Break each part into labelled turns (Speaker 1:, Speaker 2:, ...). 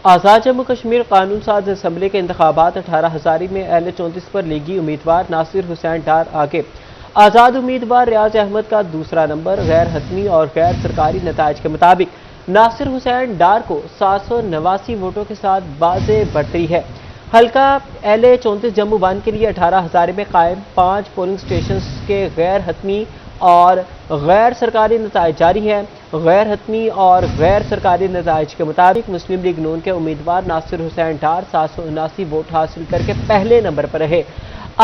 Speaker 1: آزاد جموں کشمیر قانون ساز اسمبلی کے انتخابات 18 ہزاری میں اہل 34 پر لیگی امیدوار ناصر حسین ڈار آگے۔ آزاد امیدوار ریاض احمد کا دوسرا نمبر۔ غیر حتمی اور غیر سرکاری نتائج کے مطابق ناصر حسین ڈار کو 789 ووٹوں کے ساتھ واضح برتری ہے۔ حلقہ اہل 34 جموں 1 کے لیے 18 ہزارے میں قائم 5 پولنگ سٹیشنز کے غیر حتمی اور غیر سرکاری نتائج جاری ہیں۔ غیر حتمی اور غیر سرکاری نتائج کے مطابق مسلم لیگ نون کے امیدوار ناصر حسین ڈار 779 ووٹ حاصل کر کے پہلے نمبر پر رہے۔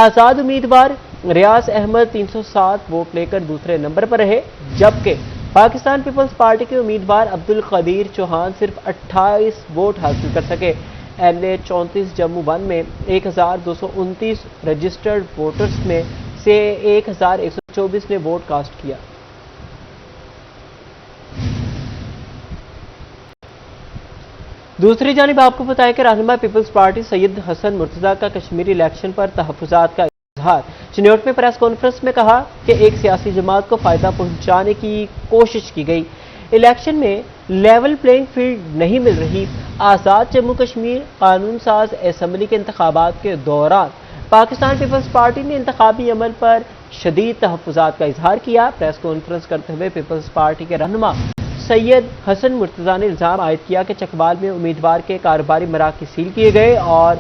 Speaker 1: آزاد امیدوار ریاض احمد 307 ووٹ لے کر دوسرے نمبر پر رہے، جبکہ پاکستان پیپلز پارٹی کے امیدوار عبدالقدیر چوہان صرف 28 ووٹ حاصل کر سکے۔ اہل 34 جموں 1 میں 1229 رجسٹرڈ ووٹرز میں سے 1124 نے ووٹ کاسٹ کیا۔ دوسری جانب آپ کو بتائیں کہ رہنما پیپلز پارٹی سید حسن مرتضیٰ کا کشمیری الیکشن پر تحفظات کا اظہار۔ چنوٹ میں پریس کانفرنس میں کہا کہ ایک سیاسی جماعت کو فائدہ پہنچانے کی کوشش کی گئی، الیکشن میں لیول پلینگ فیلڈ نہیں مل رہی۔ آزاد جموں کشمیر قانون ساز اسمبلی کے انتخابات کے دوران پاکستان پیپلز پارٹی نے انتخابی عمل پر شدید تحفظات کا اظہار کیا۔ پریس کانفرنس کرتے ہوئے پیپلز پارٹی کے رہنما سید حسن مرتضیٰ نے الزام عائد کیا کہ چکوال میں امیدوار کے کاروباری مراکز سیل کیے گئے اور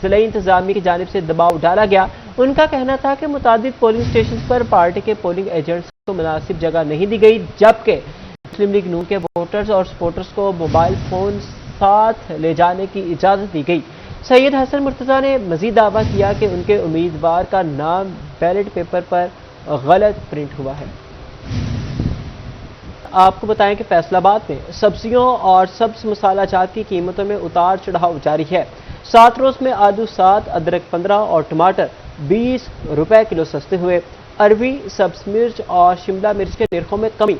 Speaker 1: ضلعی انتظامیہ کی جانب سے دباؤ ڈالا گیا۔ ان کا کہنا تھا کہ متعدد پولنگ سٹیشنز پر پارٹی کے پولنگ ایجنٹس کو مناسب جگہ نہیں دی گئی، جبکہ مسلم لیگ نون کے ووٹرز اور سپورٹرز کو موبائل فون ساتھ لے جانے کی اجازت دی گئی۔ سید حسن مرتضیٰ نے مزید دعویٰ کیا کہ ان کے امیدوار کا نام بیلٹ پیپر پر غلط پرنٹ ہوا ہے۔ آپ کو بتائیں کہ فیصل آباد میں سبزیوں اور سبز مسالہ جات کی قیمتوں میں اتار چڑھاؤ جاری ہے۔ 7 روز میں آلو 7، ادرک 15 اور ٹماٹر 20 روپے کلو سستے ہوئے۔ اروی، سبز مرچ اور شملہ مرچ کے نرخوں میں کمی۔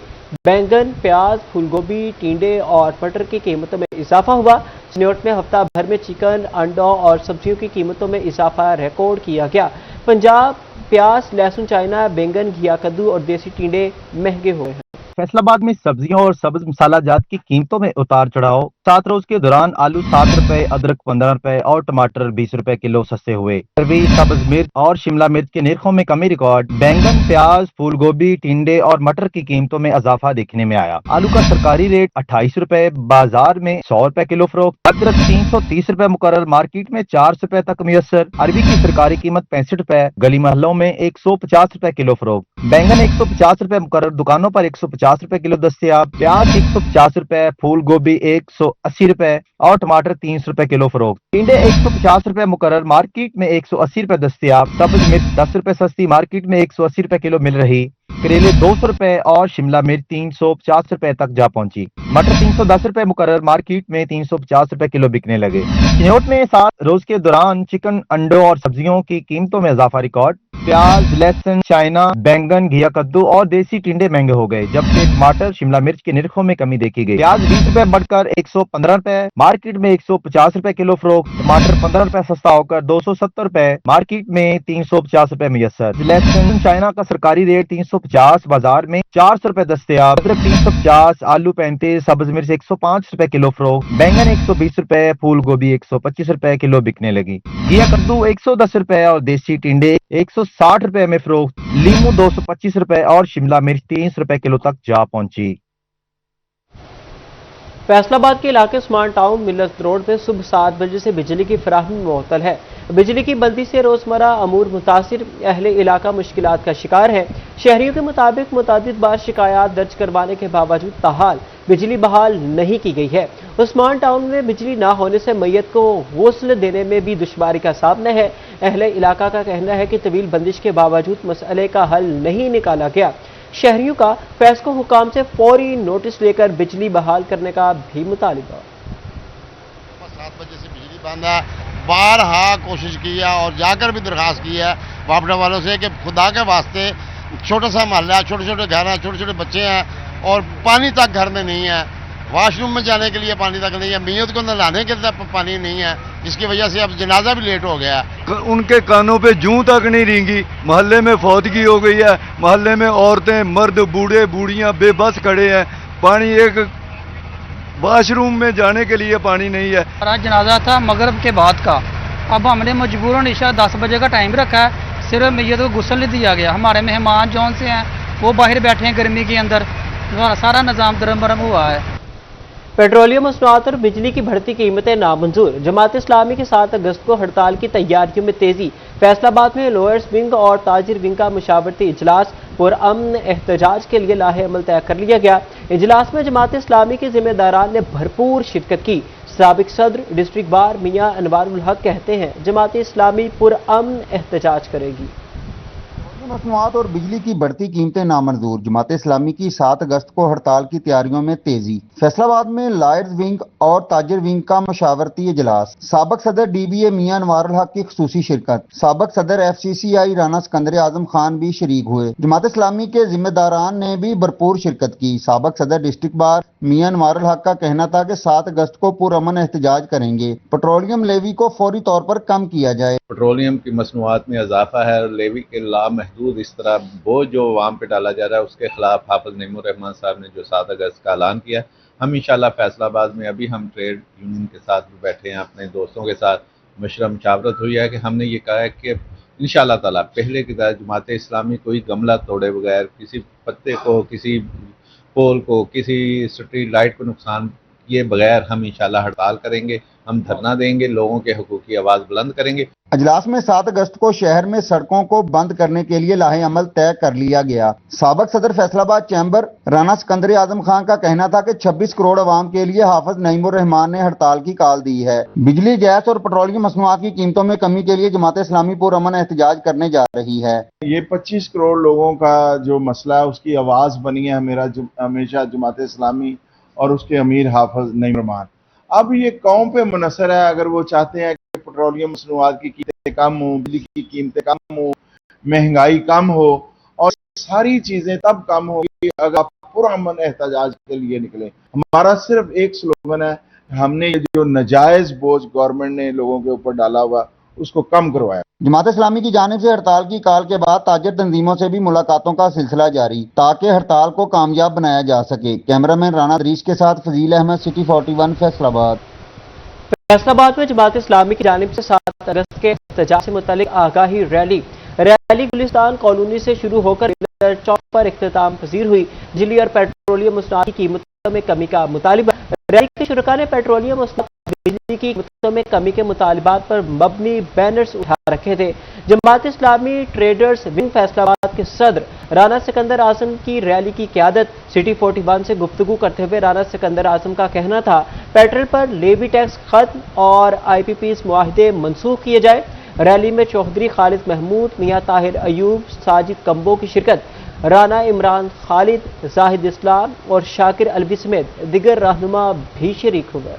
Speaker 1: بینگن، پیاز، پھول گوبھی، ٹینڈے اور مٹر کی قیمتوں میں اضافہ ہوا۔ چنوٹ میں ہفتہ بھر میں چکن، انڈوں اور سبزیوں کی قیمتوں میں اضافہ ریکارڈ کیا گیا۔ پنجاب پیاز، لہسن چائنا، بینگن، گھیا کدو اور دیسی ٹینڈے مہنگے ہوئے ہیں۔
Speaker 2: فیصل آباد میں سبزیوں اور سبز مسالہ جات کی قیمتوں میں اتار چڑھاؤ۔ 7 روز کے دوران آلو 7 روپے، ادرک 15 روپے اور ٹماٹر 20 روپے کلو سستے ہوئے۔ اروی، سبز مرچ اور شملہ مرچ کے نرخوں میں کمی ریکارڈ۔ بینگن، پیاز، پھول گوبھی، ٹینڈے اور مٹر کی قیمتوں میں اضافہ دیکھنے میں آیا۔ آلو کا سرکاری ریٹ 28 روپے، بازار میں 100 روپے کلو فروخت۔ ادرک 330 روپے مقرر، مارکیٹ میں 400 روپے تک میسر۔ اروی کی سرکاری قیمت 65 روپے، گلی محلوں میں 150 روپے کلو فروخت۔ بینگن 150 روپے مقرر، دکانوں پر 150 روپے کلو دستیاب۔ پیاز 150 روپے، پھول گوبھی 180 روپے اور ٹماٹر 300 روپے کلو فروخت۔ ٹینڈے 150 روپے مقرر، مارکیٹ میں 180 روپے دستیاب۔ سبز مرچ 10 روپے سستی، مارکیٹ میں 180 روپے کلو مل رہی۔ کریلے 200 روپے اور شملہ مرچ 350 روپے تک جا پہنچی۔ مٹر 310 روپے مقرر، مارکیٹ میں 350 روپے کلو بکنے لگے۔ چنوٹ میں 7 روز کے دوران چکن، انڈوں اور سبزیوں کی قیمتوں میں اضافہ ریکارڈ۔ پیاز، لہسن چائنا، بینگن، گھیا کدو اور دیسی ٹینڈے مہنگے ہو گئے، جبکہ ٹماٹر، شملہ مرچ کے نرخوں میں کمی دیکھی گئی۔ پیاز 20 روپے بڑھ کر 115 روپے، مارکیٹ میں 150 روپے کلو فروخت۔ ٹماٹر 15 روپے سستا ہو کر 270 روپے، مارکیٹ میں 350 روپے میسر۔ لہسن چائنا کا سرکاری ریٹ 350، بازار میں 400 روپے دستیاب۔ ادرک 350، آلو 35، سبز مرچ 105 روپے کلو فروخت۔ بینگن 120 روپے، پھول گوبھی 125 روپے کلو بکنے لگی۔ گھیا کدو 110 روپے اور دیسی ٹینڈے 160 روپے میں فروخت۔ لیمو 225 روپے اور شملہ مرچ 30 روپے کلو تک جا پہنچی۔
Speaker 1: فیصل آباد کے علاقے عثمان ٹاؤن ملت روڈ میں صبح 7 بجے سے بجلی کی فراہمی معطل ہے۔ بجلی کی بندی سے روزمرہ امور متاثر، اہل علاقہ مشکلات کا شکار ہے۔ شہریوں کے مطابق متعدد بار شکایات درج کروانے کے باوجود تاحال بجلی بحال نہیں کی گئی ہے۔ عثمان ٹاؤن میں بجلی نہ ہونے سے میت کو غسل دینے میں بھی دشواری کا سامنا ہے۔ اہل علاقہ کا کہنا ہے کہ طویل بندش کے باوجود مسئلے کا حل نہیں نکالا گیا۔ شہریوں کا فیسکو حکام سے فوری نوٹس لے کر بجلی بحال کرنے کا بھی مطالبہ۔
Speaker 3: 7 بجے سے بجلی بند ہے، بارہا کوشش کی ہے اور جا کر بھی درخواست کی ہے واپڈا والوں سے کہ خدا کے واسطے چھوٹا سا محلہ ہے، چھوٹے چھوٹے گھر ہیں، چھوٹے چھوٹے بچے ہیں اور پانی تک گھر میں نہیں ہے، واش روم میں جانے کے لیے پانی تک نہیں ہے، میت کو نہلانے کے لیے پانی نہیں ہے، جس کی وجہ سے اب جنازہ بھی لیٹ ہو گیا ہے۔
Speaker 4: ان کے کانوں پہ جوں تک نہیں رینگی، محلے میں فوتگی ہو گئی ہے، محلے میں عورتیں، مرد، بوڑھے بوڑھیاں بے بس کھڑے ہیں، پانی ایک वॉशरूम में जाने के लिए पानी नहीं है।
Speaker 5: हमारा जनाजा था मगरिब के बाद का। अब हमने मजबूरन इशा 10 बजे का टाइम रखा है, सिर्फ मैयत को गुस्ल नहीं दिया गया। हमारे मेहमान जौन से हैं वो बाहर बैठे हैं गर्मी के अंदर, सारा निज़ाम दरम बरम हुआ है।
Speaker 1: पेट्रोलियम मसनूआत और बिजली की बढ़ती कीमतें नामंजूर। जमात इस्लामी की 7 अगस्त को हड़ताल की तैयारियों में तेजी। फैसलाबाद में लोअर्स विंग और ताजिर विंग का मशावरती इजलास पुरअमन एहतजाज के लिए लाहे अमल तय कर लिया गया। इजलास में जमात इस्लामी के जिम्मेदारान ने भरपूर शिरकत की। साबिक सदर डिस्ट्रिक्ट बार मियां अनवारुल हक कहते हैं जमात इस्लामी पुरअमन एहतजाज करेगी।
Speaker 6: मसनूआत और बिजली की बढ़ती कीमतें नामंजूर। जमात इस्लामी की 7 अगस्त को हड़ताल की तैयारियों में तेजी। फैसलाबाद में लायर्स विंग और ताजिर विंग का मशावरती इजलास। साबिक सदर DBA मियां अनवारुल हक की खुसूसी शिरकत। साबिक सदर FCCI राना सिकंदर आजम खान भी शरीक हुए। जमात इस्लामी के जिम्मेदारान ने भी भरपूर शिरकत की। साबिक सदर डिस्ट्रिक्ट बार मियां अनवारुल हक का कहना था कि 7 अगस्त को पुरअमन एहतजाज करेंगे। पेट्रोलियम लेवी को फौरी तौर पर कम किया जाए।
Speaker 7: पेट्रोलियम की मसनूआत में इजाफा है और लेवी के लामहदूद इस तरह बोझ जो आवाम पे डाला जा रहा है उसके खिलाफ हाफिज नईमुर रहमान साहब ने जो 7 अगस्त का ऐलान किया, हम इंशाल्लाह फैसलाबाद में अभी हम ट्रेड यूनियन के साथ भी बैठे हैं, अपने दोस्तों के साथ मशवरत हुई है कि हमने ये कहा है कि इंशाल्लाह ताला पहले की तरह जमात इस्लामी कोई गमला तोड़े बगैर, किसी पत्ते को, किसी पोल को, किसी स्ट्रीट लाइट को नुकसान किए बगैर हम इंशाल्लाह हड़ताल करेंगे, हम धरना देंगे, लोगों के हकूक़ की आवाज़ बुलंद करेंगे।
Speaker 6: अजलास में 7 अगस्त को शहर में सड़कों को बंद करने के लिए लाहे अमल तय कर लिया गया। साबिक सदर फैसलाबाद चैम्बर राना सिकंदर आजम खान का कहना था कि 26 करोड़ अवाम के लिए हाफिज नईमुर रहमान ने हड़ताल की कॉल दी है। बिजली, गैस और पेट्रोलियम मसनूआत की कीमतों में कमी के लिए जमात इस्लामी पुरअमन एहतजाज करने जा रही है।
Speaker 8: ये 25 करोड़ लोगों का जो मसला है उसकी आवाज़ बनी है हमेशा जमात इस्लामी और उसके अमीर हाफिज नईमुर रहमान। अब ये कौम पे मुनसर है, अगर वो चाहते हैं कि पेट्रोलियम मसनूआत की कीमतें कम हो, बिजली की कीमतें कम हो, महंगाई कम हो, और सारी चीज़ें तब कम होगी अगर आप पुरअमन एहतजाज के लिए निकले। हमारा सिर्फ एक स्लोगन है, हमने ये जो नाजायज़ बोझ गवर्नमेंट ने लोगों के ऊपर डाला हुआ उसको कम करवाया।
Speaker 6: जमात इस्लामी की जानिब से हड़ताल की कॉल के बाद ताजिर तंजीमों से भी मुलाकातों का सिलसिला जारी, ताकि हड़ताल को कामयाब बनाया जा सके। कैमरामैन राना दरीश के साथ फजील अहमद, सिटी 41 फैसलाबाद।
Speaker 1: फैसलाबाद में जमात इस्लामी की जानिब से 7 अगस्त के एहतजाज से मुतालिक आगाही रैली गुलिस्तान कॉलोनी से शुरू होकर चौक पर इख्तिताम पजीर हुई। बिजली और पेट्रोलियम मसनूआत की कीमतों में कमी का मुतालिबा। रैली के शुरका ने पेट्रोलियम और बिजली की कीमतों में कमी के मुतालिबात पर मबनी बैनर्स उठा रखे थे। जमात इस्लामी ट्रेडर्स विंग फैसलाबाद के सदर राना सिकंदर आजम की रैली की क़यादत। सिटी 41 से गुफ्तगू करते हुए राना सिकंदर आजम का कहना था पेट्रोल पर लेवी टैक्स खत्म और IPPs मुआहदे मनसूख किए जाए। रैली में चौधरी खालिद महमूद, मियां ताहिर अयूब, साजिद कंबो की शिरकत। राना इमरान खालिद, जाहिद इस्लाम और शाकिर अलवी समेत दिगर रहनुमा भी शरीक हुए।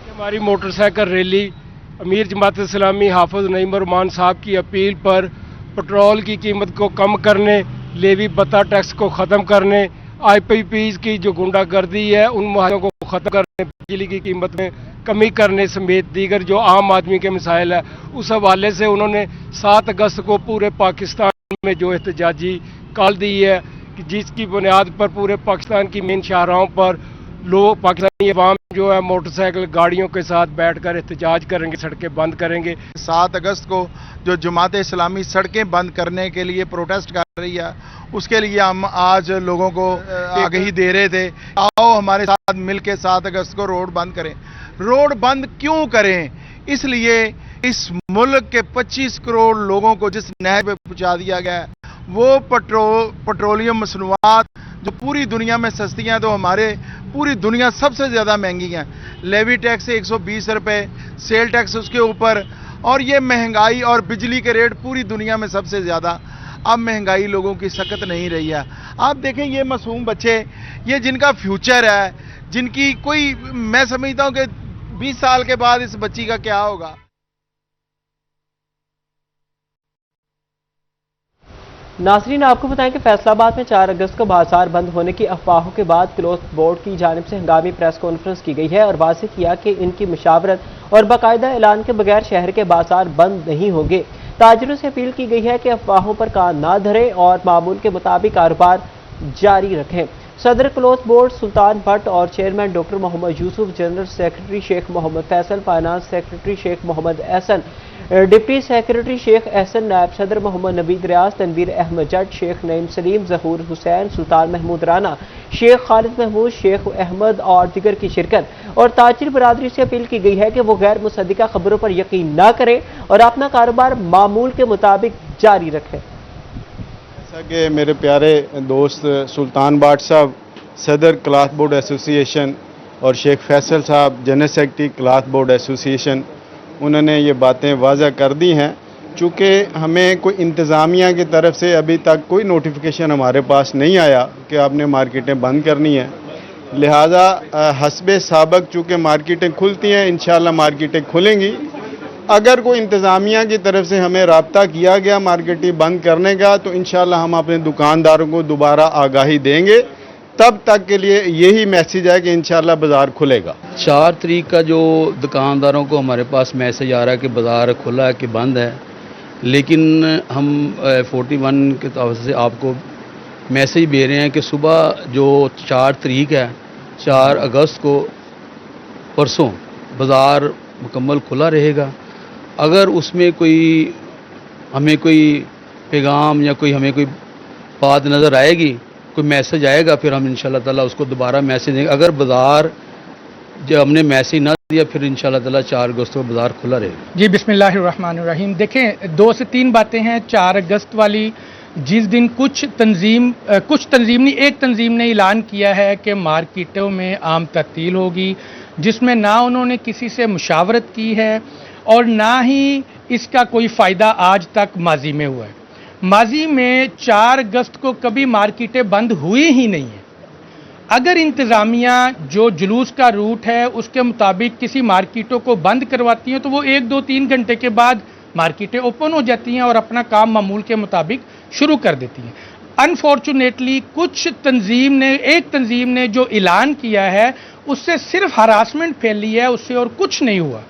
Speaker 9: हमारी मोटरसाइकिल रैली अमीर जमात इस्लामी हाफिज नईमुर रहमान साहब की अपील पर पेट्रोल की कीमत को कम करने, लेवी बता टैक्स को ख़त्म करने, IPPs की जो गुंडागर्दी है उन मुआहदों को ख़त्म करने, बिजली की कीमत में कमी करने समेत दीगर जो आम आदमी के मसाइल है उस हवाले से उन्होंने 7 अगस्त को पूरे पाकिस्तान में जो एहतजाजी कॉल दी है कि जिसकी बुनियाद पर पूरे पाकिस्तान की मेन शाहराहों पर लोग, पाकिस्तानी अवाम जो है मोटरसाइकिल गाड़ियों के साथ बैठकर एहतजाज करेंगे, सड़कें बंद करेंगे।
Speaker 8: 7 अगस्त को जो जमात इस्लामी सड़कें बंद करने के लिए प्रोटेस्ट कर रही है उसके लिए हम आज लोगों को आगाही दे रहे थे, आओ हमारे साथ मिलकर 7 अगस्त को रोड बंद करें। रोड बंद क्यों करें? इसलिए इस मुल्क के 25 करोड़ लोगों को जिस नहर पे पहुंचा दिया गया है वो पेट्रोलियम मसनूआत जो पूरी दुनिया में सस्ती हैं तो हमारे पूरी दुनिया सबसे ज़्यादा महंगी हैं। लेवी टैक्स 120 रुपये, सेल टैक्स उसके ऊपर, और ये महंगाई और बिजली के रेट पूरी दुनिया में सबसे ज़्यादा। अब महंगाई लोगों की सख्त नहीं रही है। आप देखें ये मासूम बच्चे, ये जिनका फ्यूचर है, जिनकी कोई, मैं समझता हूँ कि 20 साल के बाद इस बच्ची का क्या होगा।
Speaker 1: नाज़रीन, आपको बताएं कि फैसलाबाद में 4 अगस्त को बाजार बंद होने की अफवाहों के बाद क्लोज बोर्ड की जानिब से हंगामी प्रेस कॉन्फ्रेंस की गई है और वाज़ेह किया कि इनकी मुशावरत और बाकायदा ऐलान के बगैर शहर के बाजार बंद नहीं होंगे। ताजिरों से अपील की गई है कि अफवाहों पर कान ना धरें और मामूल के मुताबिक कारोबार जारी रखें। सदर क्लॉथ बोर्ड सुल्तान भट्ट और chairman doctor Mohammad Yusuf, general secretary Sheikh Mohammad Faisal, finance secretary Sheikh Mohammad Ehsan, deputy secretary Sheikh Ehsan, नायब सदर मोहम्मद नबीद रियाज, तनवीर अहमद जट, शेख नईम सलीम, जहूर हुसैन, सुल्तान महमूद राना, शेख खालिद महमूद, शेख अहमद और दिगर की शिरकत। और ताजिर बरादरी से अपील की गई है कि वो गैर मुसद्दिका खबरों पर यकीन न करें और अपना कारोबार मामूल के मुताबिक जारी रखें।
Speaker 10: जैसा कि मेरे प्यारे दोस्त सुल्तान बाट साहब सदर क्लॉथ बोर्ड एसोसिएशन और शेख फैसल साहब general secretary cloth board association, उन्होंने ये बातें वाज़ा कर दी हैं। चूँकि हमें कोई इंतज़ामिया की तरफ से अभी तक कोई नोटिफिकेशन हमारे पास नहीं आया कि आपने मार्केटें बंद करनी है, लिहाजा हस्बे साबक चूँकि मार्केटें खुलती हैं, इंशाल्लाह मार्केटें खुलेंगी। अगर कोई इंतज़ामिया की तरफ से हमें राब्ता किया गया मार्केटें बंद करने का, तो इंशाल्लाह हम अपने दुकानदारों को दोबारा आगाही देंगे। तब तक के लिए यही मैसेज है कि इंशाल्लाह बाज़ार खुलेगा।
Speaker 11: 4 तारीख का जो दुकानदारों को हमारे पास मैसेज आ रहा है कि बाज़ार खुला है कि बंद है, लेकिन हम 41 के तरफ से आपको मैसेज दे रहे हैं कि सुबह जो 4 तारीख है, 4 अगस्त को परसों बाज़ार मुकम्मल खुला रहेगा। अगर उसमें हमें कोई पैगाम या हमें कोई बात नज़र आएगी, कोई मैसेज आएगा, फिर हम इंशाल्लाह ताला उसको दोबारा मैसेज देंगे। अगर बाज़ार जब हमने मैसेज ना दिया, फिर इंशाल्लाह ताला 4 अगस्त को बाज़ार खुला रहेगा।
Speaker 12: जी बिस्मिल्लाहिर्रहमानिर्रहीम। देखें, 2 से 3 बातें हैं। 4 अगस्त वाली, जिस दिन कुछ तंजीम नहीं, एक तंजीम ने ऐलान किया है कि मार्केटों में आम तअतील होगी, जिसमें ना उन्होंने किसी से मुशावरत की है और ना ही इसका कोई फ़ायदा आज तक माजी में हुआ है। माजी में 4 अगस्त को कभी मार्केटें बंद हुई ही नहीं है। अगर इंतज़ामिया जो जुलूस का रूट है उसके मुताबिक किसी मार्केटों को बंद करवाती हैं, तो वो 1, 2, 3 घंटे के बाद मार्केटें ओपन हो जाती हैं और अपना काम मामूल के मुताबिक शुरू कर देती हैं। अनफॉर्चुनेटली एक तंजीम ने जो ऐलान किया है उससे सिर्फ हरासमेंट फैली है, उससे और कुछ नहीं हुआ।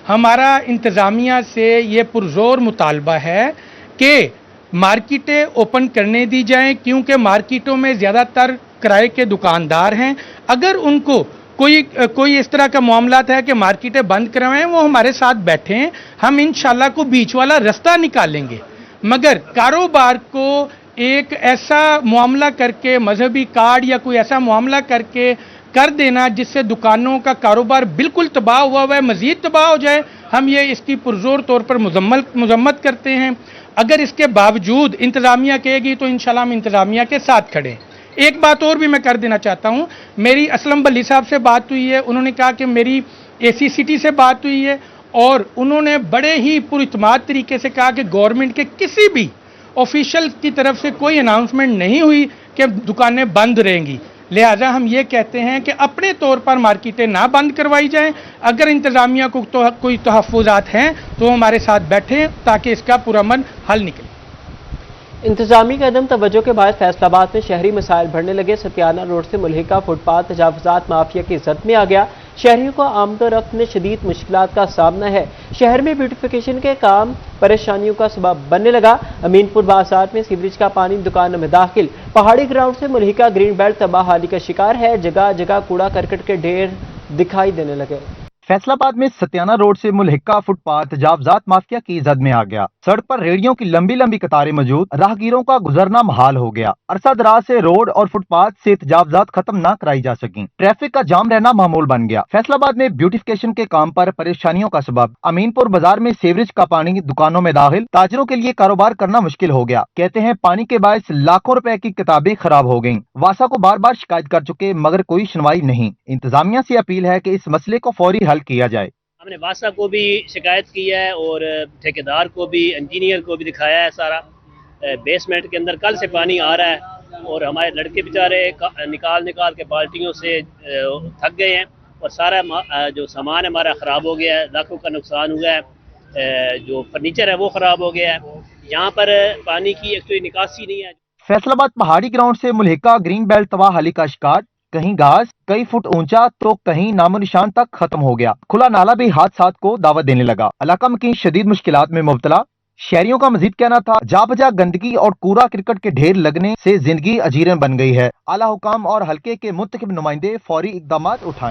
Speaker 12: हमारा इंतज़ामिया से ये पुरज़ोर मुतालबा है कि मार्केटें ओपन करने दी जाएं, क्योंकि मार्केटों में ज़्यादातर किराए के दुकानदार हैं। अगर उनको कोई इस तरह का मामलात है कि मार्केटें बंद करवाएं, वो हमारे साथ बैठें, हम इंशाल्लाह को बीच वाला रास्ता निकालेंगे। मगर कारोबार को एक ऐसा मामला करके, मजहबी कार्ड या कोई ऐसा मामला करके कर देना जिससे दुकानों का कारोबार बिल्कुल तबाह हुआ है, मज़ीद तबाह हो जाए, हम ये इसकी पुरज़ोर तौर पर मजम्मत करते हैं। अगर इसके बावजूद इंतज़ामिया कहेगी तो इंशाल्लाह हम इंतज़ामिया के साथ खड़े हैं। एक बात और भी मैं कर देना चाहता हूँ, मेरी असलम बली साहब से बात हुई है, उन्होंने कहा कि मेरी AC सिटी से बात हुई है और उन्होंने बड़े ही पुरइत्माद तरीके से कहा कि गवर्नमेंट के किसी भी ऑफिशियल की तरफ से कोई अनाउंसमेंट नहीं हुई कि दुकानें बंद रहेंगी। लिहाजा हम ये कहते हैं कि अपने तौर पर मार्केटें ना बंद करवाई जाएं। अगर इंतज़ामिया को तो कोई तहफ़्फ़ुज़ात हैं तो हमारे साथ बैठें ताकि इसका पुरअमन हल निकले।
Speaker 1: इंतजामी के अदम तवज्जो के बाद फैसलाबाद में शहरी मसाइल बढ़ने लगे। सतियाना रोड से मुल्हिका फुटपाथ तजावुज़ात माफिया की जद में आ गया। शहरियों को आमदोरफ्त में शदीद मुश्किलात का सामना है। शहर में ब्यूटिफिकेशन के काम परेशानियों का सबब बनने लगा। अमीनपुर बाजार में सीवरेज का पानी दुकानों में दाखिल। पहाड़ी ग्राउंड से मुल्हिका ग्रीन बेल्ट तबाहाली का शिकार है। जगह जगह कूड़ा करकट के ढेर दिखाई देने लगे।
Speaker 2: फैसलाबाद में सतियाना रोड से मुल्हिका फुटपाथ तजावुज़ात माफिया की जद में आ गया। सड़क पर रेहड़ियों की लंबी लंबी कतारें मौजूद, राहगीरों का गुजरना महाल हो गया। अरसा दराज से रोड और फुटपाथ से तजावुज़ात खत्म न कराई जा सकी। ट्रैफिक का जाम रहना मामूल बन गया। फैसलाबाद में ब्यूटिफिकेशन के काम पर परेशानियों का सबब। अमीनपुर बाजार में सीवरेज का पानी दुकानों में दाखिल। ताजरों के लिए कारोबार करना मुश्किल हो गया। कहते हैं पानी के बायस लाखों रुपए की किताबें खराब हो गयी। वासा को बार बार शिकायत कर चुके मगर कोई सुनवाई नहीं। इंतजामिया से अपील है कि इस मसले को फौरी हल किया जाए।
Speaker 13: हमने वासा को भी शिकायत की है और ठेकेदार को भी, इंजीनियर को भी दिखाया है। सारा बेसमेंट के अंदर कल से पानी आ रहा है और हमारे लड़के बेचारे निकाल के बाल्टियों से थक गए हैं और सारा जो सामान हमारा ख़राब हो गया है। लाखों का नुकसान हुआ है। जो फर्नीचर है वो ख़राब हो गया है। यहाँ पर पानी की एक तो निकासी नहीं है।
Speaker 2: फैसलाबाद पहाड़ी ग्राउंड से मुल्हिका ग्रीन बेल्ट तबाहाली का शिकार। कहीं घास कई फुट ऊंचा तो कहीं नामो निशान तक खत्म हो गया। खुला नाला भी हादसात को दावत देने लगा। इलाका में कई शदीद मुश्किलात में मुब्तला। शहरियों का मजीद कहना था, जा बजा गंदगी और कूड़ा क्रिकेट के ढेर लगने से जिंदगी अजीरन बन गई है। आला हुकाम और हल्के के मुंतखब नुमाइंदे फौरी इकदाम उठाएं।